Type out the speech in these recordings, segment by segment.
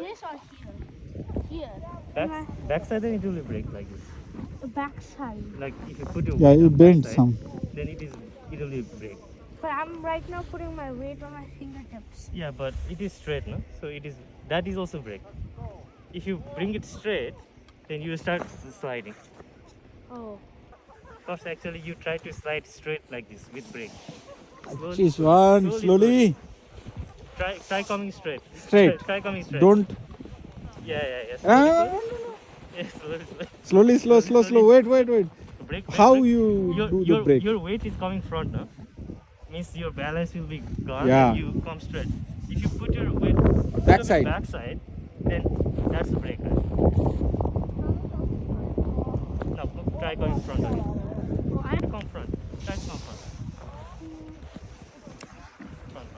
this or here? Here. Backside, then it will break like this. The backside. Like if you put your Yeah, weight you on bend backside, some. then it will break. But I'm right now putting my weight on my fingertips. Yeah, but it is straight, no? So that is also break. If you bring it straight, then you start sliding. Oh. First, actually, you try to slide straight like this with brake. This one, slowly. Try coming straight. Straight. Try coming straight. Don't. Yeah. Ah, Yes, slowly. slow. Wait. Brake, How brake. you do the brake? Your weight is coming front, no? Means your balance will be gone. Yeah. And you come straight. If you put your weight Backside. backside, then that's the brake. Right? Now try going front again. Come front. Try come front. Front.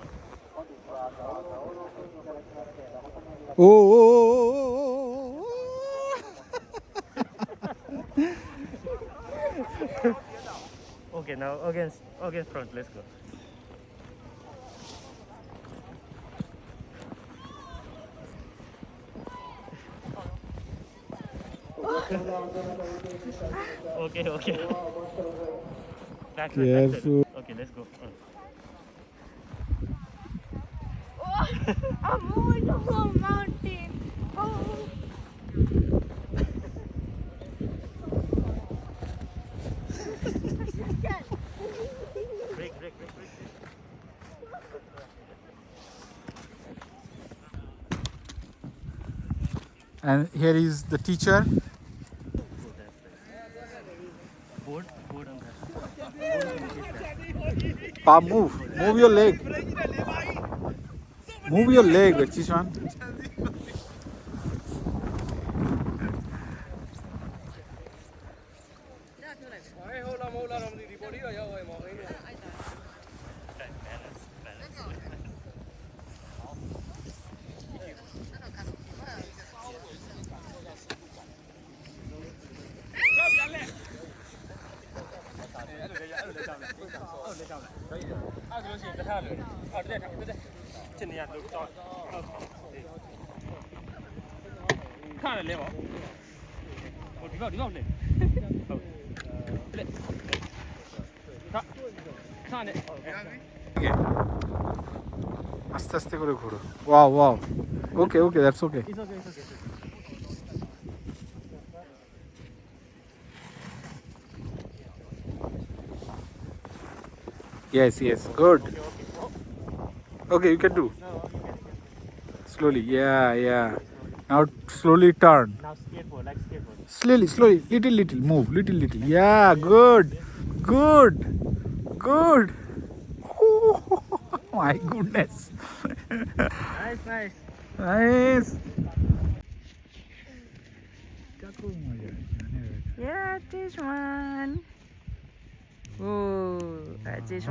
Oh. Okay, now again front. Let's go. Okay. Back. Careful. Okay, let's go. I'm moving the whole mountain. Oh. Break. And here is the teacher. Board on that. Pa, move your leg. Move your leg, Chishan. আস্তে করে ঘোরো wow okay that's okay It's okay. yes good okay you can do slowly yeah now slowly turn Now skateboard, like skateboard. slowly little move little yeah good oh, my goodness Nice. Yeah, this one. Oh, this one.